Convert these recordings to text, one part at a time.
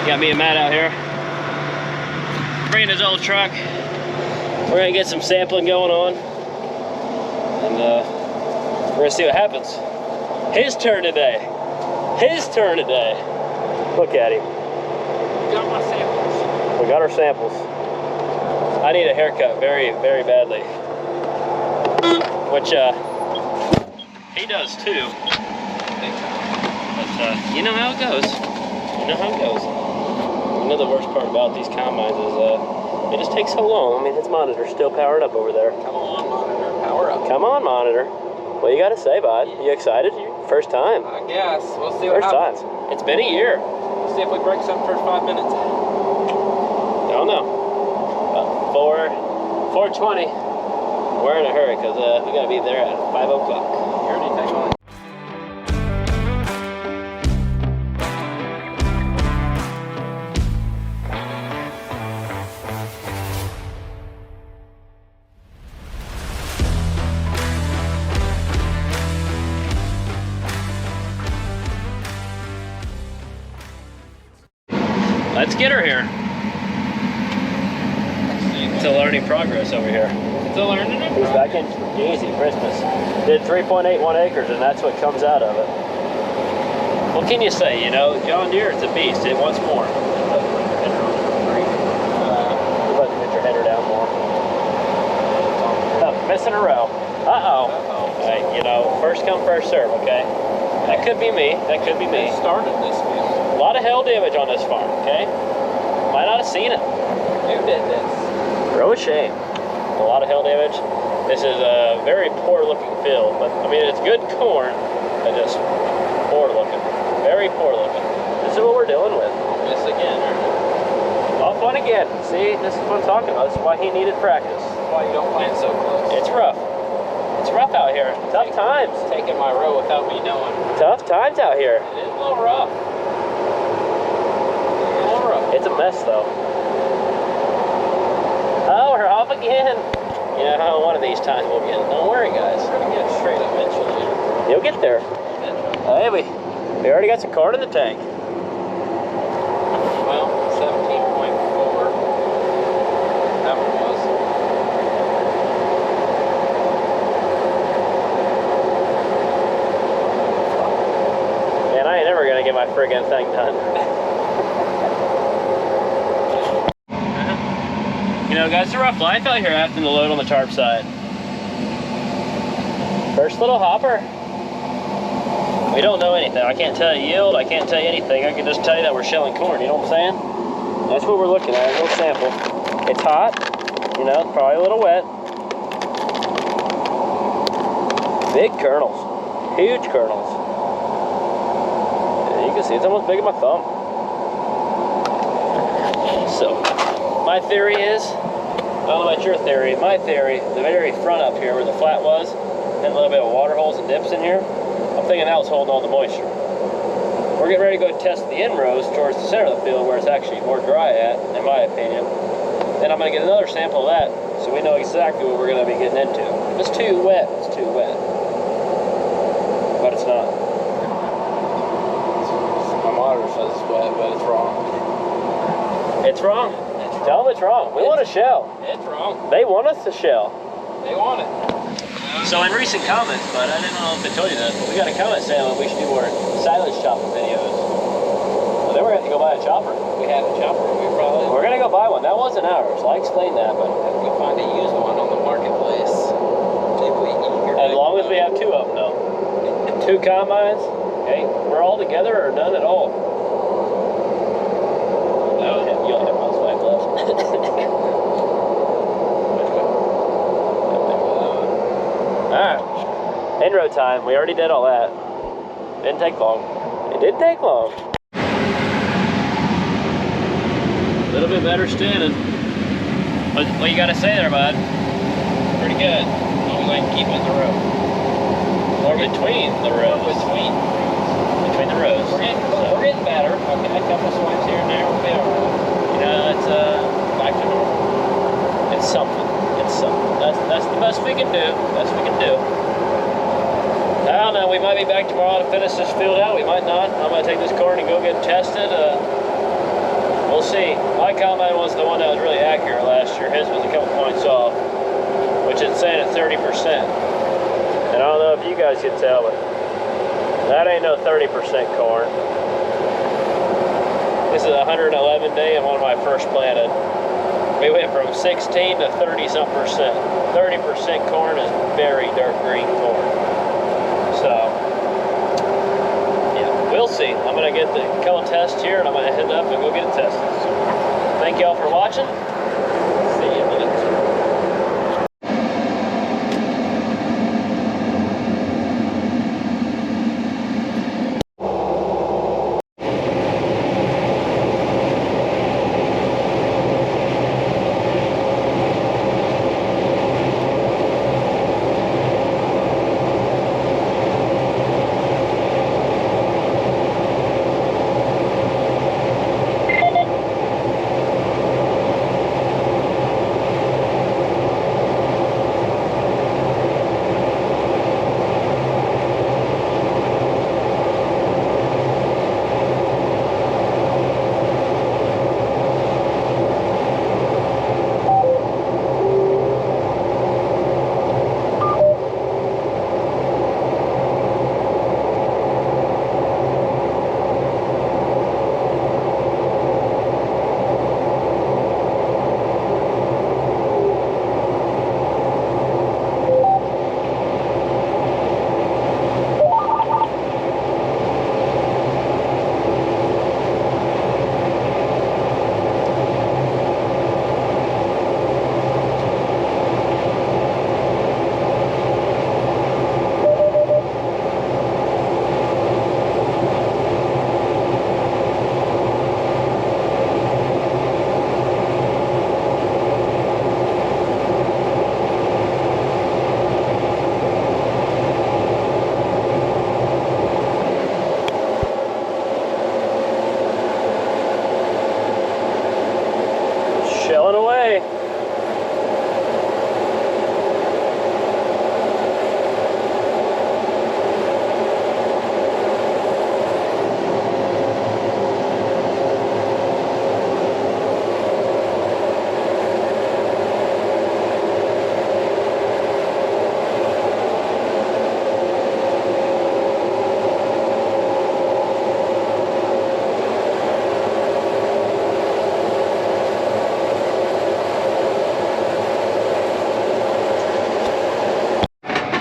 Got me and Matt out here. Bringing his old truck. We're gonna get some sampling going on. And we're gonna see what happens. His turn today. His turn today. Look at him. We got my samples. We got our samples. I need a haircut very, very badly. Which he does too. But you know how it goes. You know how it goes. You know the worst part about these combines is it just takes so long. I mean, his monitor's still powered up over there. Come on, monitor, power up. Come on, monitor. What you got to say, bud? You excited? First time. I guess. We'll see what happens. First time. It's been a year. We'll see if we break some first 5 minutes. I don't know. 4:20. We're in a hurry because we got to be there at 5 o'clock. You already take one. Let's get her here. It's a learning progress over here. It's a learning progress. He's back in easy Christmas. Did 3.81 acres and that's what comes out of it. What can you say, you know? John Deere, it's a beast. It wants more. You must get your header down more. Oh, missing a row. Uh-oh. Hey, you know, first come, first serve, okay? That could be me. That could be me. Who started this field? A lot of hail damage on this farm, okay? Might not have seen it. Who did this? Real shame. A lot of hail damage. This is a very poor looking field, but I mean, it's good corn, but just poor looking. Very poor looking. This is what we're dealing with. Miss again, Off one again. See, this is what I'm talking about. This is why he needed practice. That's why you don't plant so close. It's rough. It's rough out here. Tough times. Taking my row without me knowing. Tough times out here. It is a little rough. It's a mess though. Oh, we're off again. You know, one of these times we'll get. Don't worry, guys. We're gonna get straight eventually. You'll get there. Hey, we already got some corn in the tank. Well, 17.4. That one was. Man, I ain't never gonna get my friggin' thing done. You know, guys, it's a rough life out here having to load on the tarp side. First little hopper. We don't know anything. I can't tell you yield. I can't tell you anything. I can just tell you that we're shelling corn. You know what I'm saying? That's what we're looking at. A little sample. It's hot. You know, it's probably a little wet. Big kernels. Huge kernels. You can see it's almost big as my thumb. So, my theory is, I don't know about your theory, my theory, the very front up here where the flat was, had a little bit of water holes and dips in here, I'm thinking that was holding all the moisture. We're getting ready to go test the inrows towards the center of the field where it's actually more dry at, in my opinion. Then I'm going to get another sample of that so we know exactly what we're going to be getting into. If it's too wet, it's too wet. But it's not. My monitor says it's wet, but it's wrong. It's wrong. Tell them it's wrong. We want to shell. It's wrong. They want us to shell. They want it. So in recent comments, but I didn't know if I told you this, but we got a comment saying that we should do more silage chopping videos. Well, then we're going to go buy a chopper. We had a chopper. We're going to go buy one. That wasn't ours. I explained that, but Have to go find a used one on the marketplace. as long as we have two of them, though. Two combines. Okay, we're all together or none at all. No, you only have about 5 left. Alright, inroad time. We already did all that. Didn't take long. It didn't take long. A little bit better standing. What you got to say there, bud? Pretty good. As long as I can keep it in the row. Or between the rows. Between the rows. We're getting better. Okay, a couple swings here and there. We'll be alright. You know, it's back to normal. It's something. It's something. That's the best we can do. Best we can do. I don't know. We might be back tomorrow to finish this field out. We might not. I'm gonna take this corn and go get it tested. we'll see. My combine was the one that was really accurate last year. His was a couple points off, which is saying at 30%. And I don't know if you guys can tell, but that ain't no 30% corn. This is a 111 day and one of my first planted. We went from 16 to 30-something percent. 30% corn is very dark green corn. So, yeah, we'll see. I'm gonna get the couple tests here and I'm gonna head up and go get it tested. So, thank y'all for watching. See you in a minute.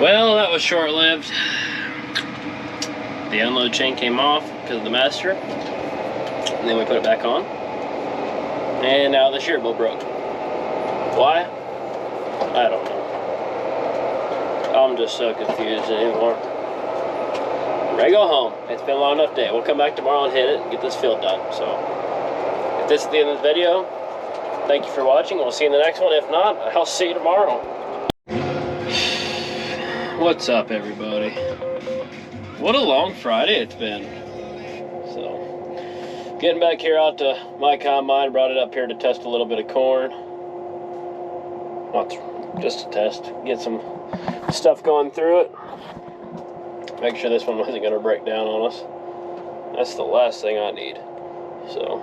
Well, that was short-lived. The unload chain came off because of the master, and then we put it back on, and now the shear bowl broke. Why? I don't know. I'm just so confused anymore. I'm ready to go home. It's been a long enough day. We'll come back tomorrow and hit it and get this field done. So, if this is the end of the video, thank you for watching. We'll see you in the next one. If not, I'll see you tomorrow. What's up, everybody? What a long Friday it's been. So, getting back here out to my combine, brought it up here to test a little bit of corn. Not just to test, get some stuff going through it. Make sure this one wasn't going to break down on us. That's the last thing I need. So,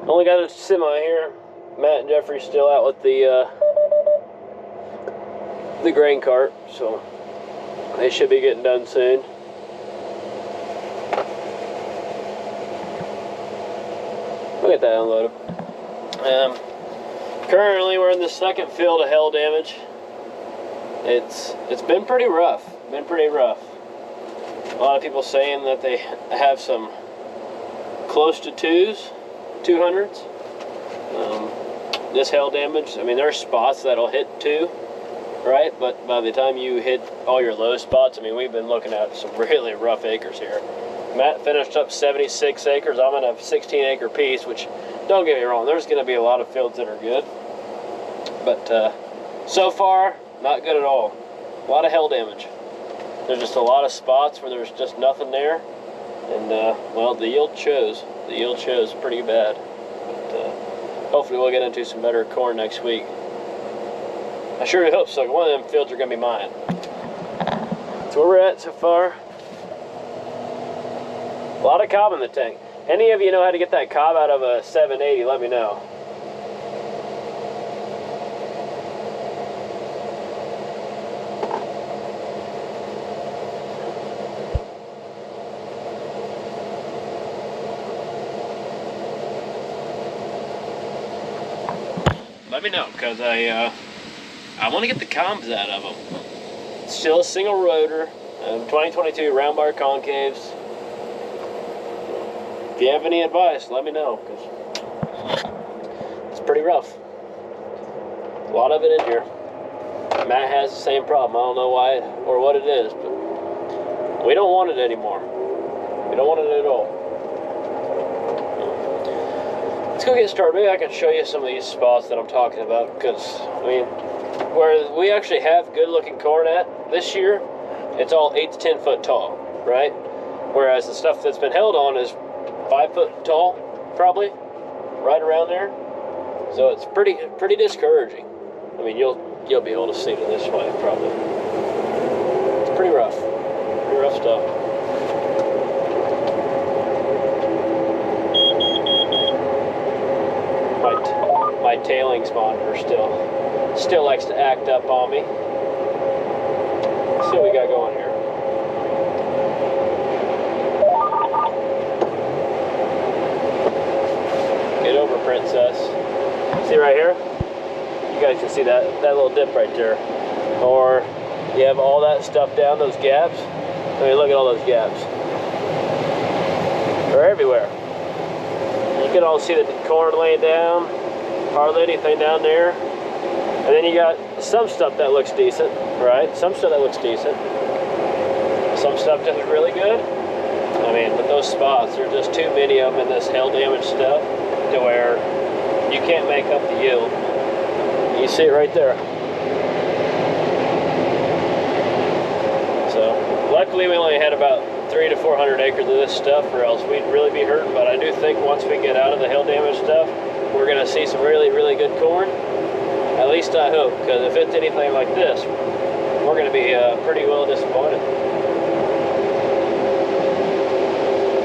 only got a semi here. Matt and Jeffrey still out with the grain cart, so they should be getting done soon. We'll get that unloaded. Currently, we're in the second field of hail damage. It's been pretty rough. A lot of people saying that they have some close to 200s. This hail damage, I mean, there's spots that'll hit 2, right? But by the time you hit all your low spots, I mean, we've been looking at some really rough acres here. Matt finished up 76 acres. I'm in a 16-acre piece, which, don't get me wrong, there's going to be a lot of fields that are good. But so far, not good at all. A lot of hail damage. There's just a lot of spots where there's just nothing there. And, well, the yield shows. The yield shows pretty bad. But hopefully we'll get into some better corn next week. I sure hope so. One of them fields are going to be mine. That's where we're at so far. A lot of cob in the tank. Any of you know how to get that cob out of a 780, let me know. Let me know, because I want to get the combs out of them. It's still a single rotor, 2022 round bar concaves. If you have any advice, let me know, because it's pretty rough. A lot of it in here. Matt has the same problem. I don't know why or what it is, but we don't want it anymore. We don't want it at all. Let's go get started. Maybe I can show you some of these spots that I'm talking about, because, I mean, where we actually have good looking corn at this year, it's all 8 to 10 foot tall, right? Whereas the stuff that's been held on is 5 foot tall, probably, right around there. So it's pretty discouraging. I mean, you'll be able to see it this way, probably. It's pretty rough stuff. My tailings monitor still likes to act up on me. Let's see what we got going here. Get over, princess. See right here? You guys can see that little dip right there. Or you have all that stuff down, those gaps. I mean, look at all those gaps. They're everywhere. You can all see the corn laying down. Hardly anything down there. And then you got some stuff that looks decent, right? Some stuff that looks decent. Some stuff that is really good. I mean, but those spots, there's just too many of them in this hail damaged stuff to where you can't make up the yield. You see it right there. So, luckily we only had about 300 to 400 acres of this stuff, or else we'd really be hurting. But I do think once we get out of the hail damaged stuff, we're going to see some really, really good corn. At least I hope, because if it's anything like this, we're going to be pretty well disappointed.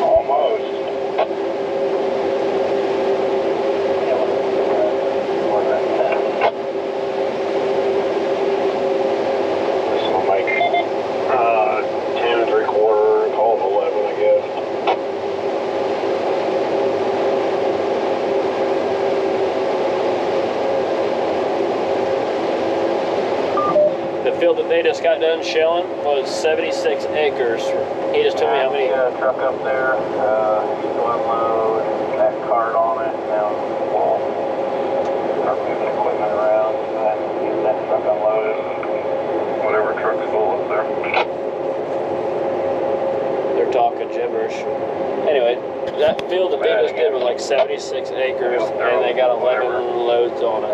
Almost. This will make 10 3/4, call it 11, I guess. The field that they just got done shelling was 76 acres. He just told me how many. Truck up there, he's to unload that cart on it, down the wall. Start moving equipment around, get that truck unloaded. Whatever truck's full up there. They're talking gibberish. Anyway, that field that they just did was like 76 acres, and they got 11 loads on it.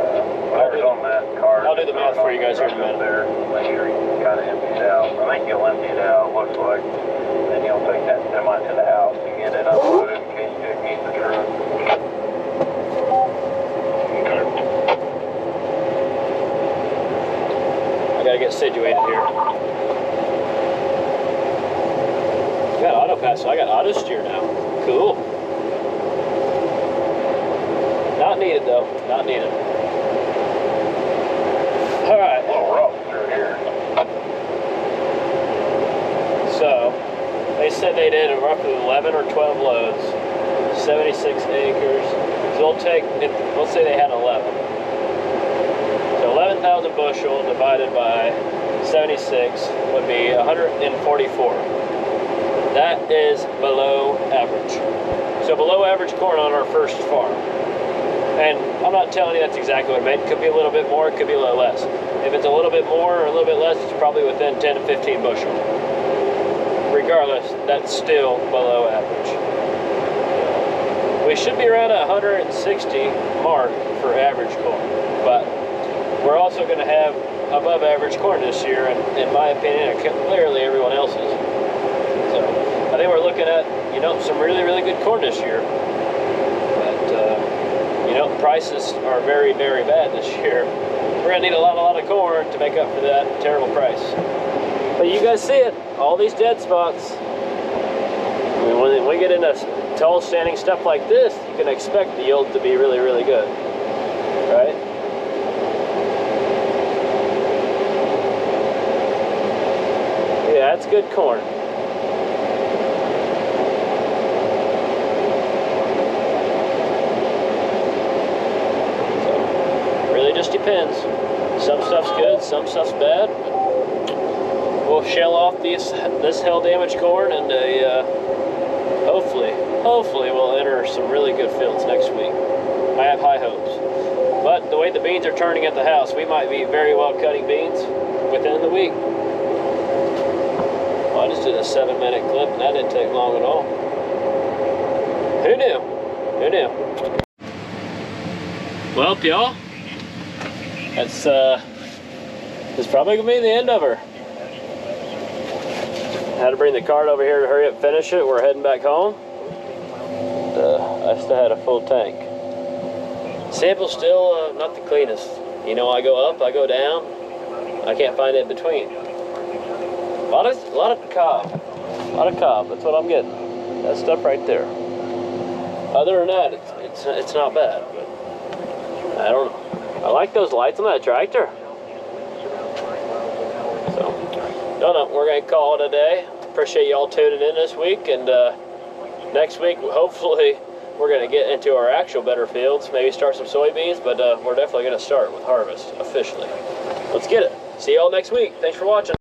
Whatever's on that cart. I'll do the math for you guys here in a minute. There, make sure you kind of empty it out. I think you'll empty it out, looks like. Then you'll take that semi to the house and get it unloaded in case you need the truck. I gotta get situated here. I got auto pass, so I got auto steer now. Cool. Not needed though, not needed. All right. A little rough through here. So, they said they did roughly 11 or 12 loads, 76 acres. So they'll take, let's say they had 11. So 11,000 bushel divided by 76 would be 144. That is below average. So below average corn on our first farm. And I'm not telling you that's exactly what it made. It could be a little bit more, it could be a little less. If it's a little bit more or a little bit less, it's probably within 10 to 15 bushel. Regardless, that's still below average. We should be around a 160 mark for average corn. But we're also going to have above average corn this year, and in my opinion, and clearly everyone else's. So I think we're looking at, some really, really good corn this year. Prices are very, very bad this year. We're gonna need a lot of corn to make up for that terrible price. But you guys see it, all these dead spots. I mean, when we get into tall standing stuff like this, you can expect the yield to be really, really good, right? Yeah, that's good corn. So, really just depends. Some stuff's good, some stuff's bad. We'll shell off this hail damaged corn, and hopefully we'll enter some really good fields next week. I have high hopes. But the way the beans are turning at the house, we might be very well cutting beans within the week. Well, I just did a 7-minute clip, and that didn't take long at all. Who knew? Who knew? Well, y'all, it's probably gonna be the end of her. Had to bring the cart over here to hurry up and finish it. We're heading back home. I still had a full tank. Sample's still not the cleanest. You know, I go up, I go down. I can't find it in between. A lot of cob. A lot of cob. That's what I'm getting. That stuff right there. Other than that, it's not bad. But I don't know. I like those lights on that tractor. No, we're going to call it a day. Appreciate y'all tuning in this week, and next week, hopefully, we're going to get into our actual better fields, maybe start some soybeans, but we're definitely going to start with harvest officially. Let's get it. See y'all next week. Thanks for watching.